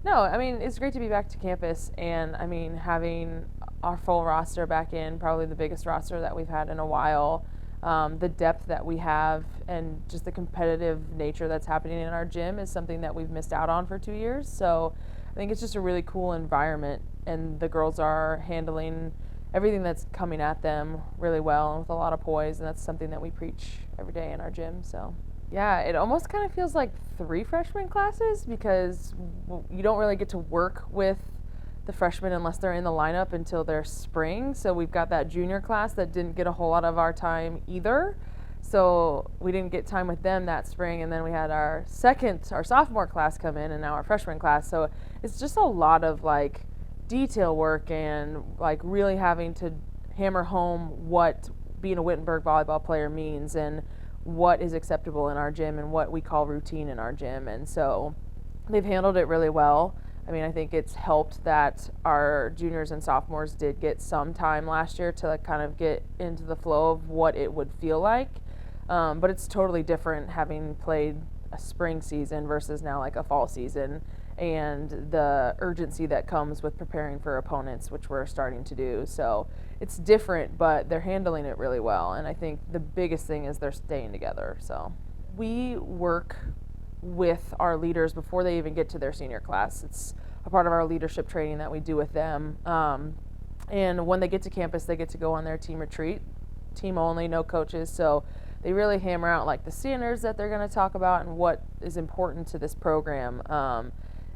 No, I mean, it's great to be back to campus, and I mean, having our full roster back in, probably the biggest roster that we've had in a while. The depth that we have and just the competitive nature that's happening in our gym is something that we've missed out on for 2 years. So I think it's just a really cool environment, and the girls are handling everything that's coming at them really well and with a lot of poise, and that's something that we preach every day in our gym. So yeah, it almost kind of feels like 3 freshman classes because you don't really get to work with the freshmen unless they're in the lineup until their spring. So we've got that junior class that didn't get a whole lot of our time either. So we didn't get time with them that spring, and then we had our sophomore class come in, and now our freshman class. So it's just a lot of like detail work and like really having to hammer home what being a Wittenberg volleyball player means and what is acceptable in our gym and what we call routine in our gym. And so they've handled it really well. I mean, I think it's helped that our juniors and sophomores did get some time last year to kind of get into the flow of what it would feel like. But it's totally different having played a spring season versus now like a fall season, and the urgency that comes with preparing for opponents, which we're starting to do. So it's different, but they're handling it really well. And I think the biggest thing is they're staying together. So we work with our leaders before they even get to their senior class. It's a part of our leadership training that we do with them. And when they get to campus, they get to go on their team retreat, team only, no coaches. So they really hammer out like the standards that they're going to talk about and what is important to this program.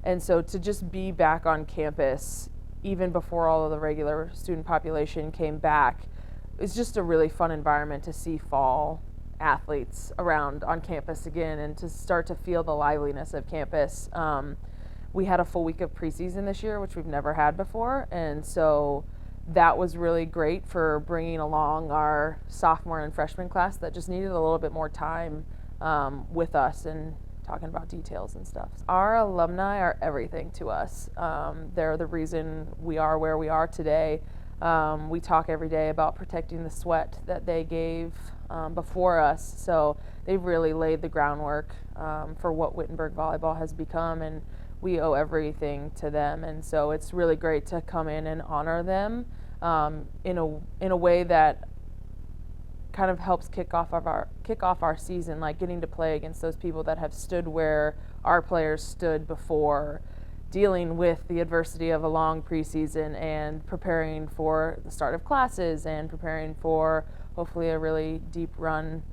And so to just be back on campus, even before all of the regular student population came back, it's just a really fun environment to see fall athletes around on campus again and to start to feel the liveliness of campus. We had a full week of preseason this year, which we've never had before, and so that was really great for bringing along our sophomore and freshman class that just needed a little bit more time with us and talking about details and stuff. Our alumni are everything to us. They're the reason we are where we are today. We talk every day about protecting the sweat that they gave before us, so they've really laid the groundwork for what Wittenberg volleyball has become, and we owe everything to them. And so it's really great to come in and honor them in a way that kind of helps kick off our season, like getting to play against those people that have stood where our players stood before, dealing with the adversity of a long preseason and preparing for the start of classes and preparing for hopefully a really deep run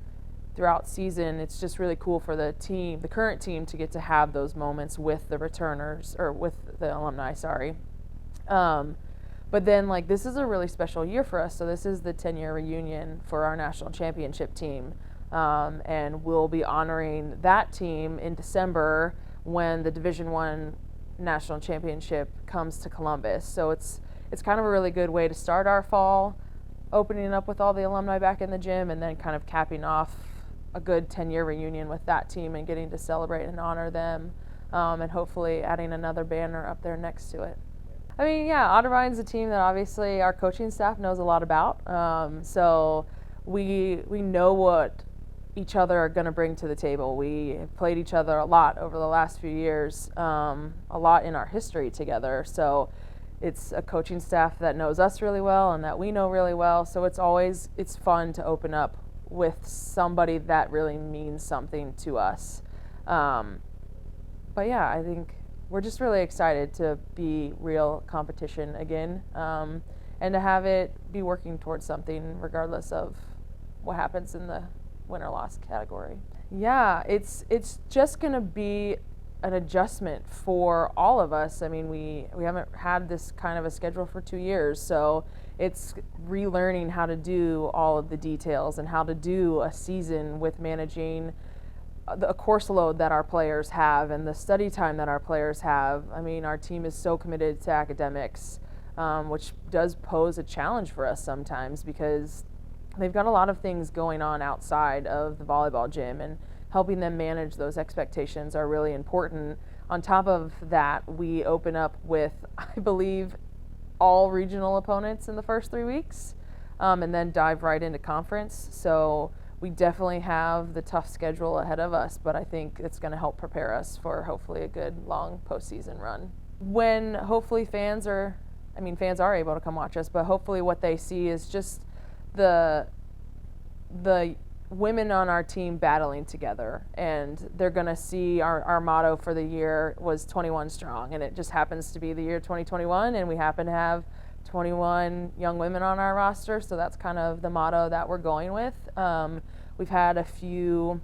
throughout season. It's just really cool for the team, the current team, to get to have those moments with the returners, or with the alumni, sorry. But then like this is a really special year for us. So this is the 10-year reunion for our national championship team. And we'll be honoring that team in December when the Division I national championship comes to Columbus. So it's kind of a really good way to start our fall, opening up with all the alumni back in the gym, and then kind of capping off a good 10-year reunion with that team and getting to celebrate and honor them, and hopefully adding another banner up there next to it. I mean, yeah, Otterbeин's a team that obviously our coaching staff knows a lot about. So we know what each other are going to bring to the table. We have played each other a lot over the last few years, a lot in our history together. So it's a coaching staff that knows us really well and that we know really well. So it's fun to open up with somebody that really means something to us. But yeah, I think we're just really excited to be real competition again, and to have it be working towards something regardless of what happens in the win or loss category. Yeah, it's just going to be an adjustment for all of us. I mean, we haven't had this kind of a schedule for 2 years, so it's relearning how to do all of the details and how to do a season with managing a course load that our players have and the study time that our players have. I mean, our team is so committed to academics, which does pose a challenge for us sometimes because they've got a lot of things going on outside of the volleyball gym, and helping them manage those expectations are really important. On top of that, we open up with, I believe, all regional opponents in the first 3 weeks, and then dive right into conference. So we definitely have the tough schedule ahead of us, but I think it's going to help prepare us for hopefully a good long postseason run. when hopefully fans are able to come watch us, but hopefully what they see is just the women on our team battling together, and they're going to see our motto for the year was 21 strong, and it just happens to be the year 2021, and we happen to have 21 young women on our roster, so that's kind of the motto that we're going with. We've had a few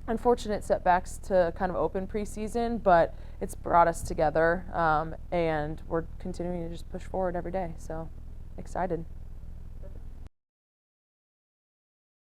unfortunate setbacks to kind of open preseason, but it's brought us together, and we're continuing to just push forward every day, so excited.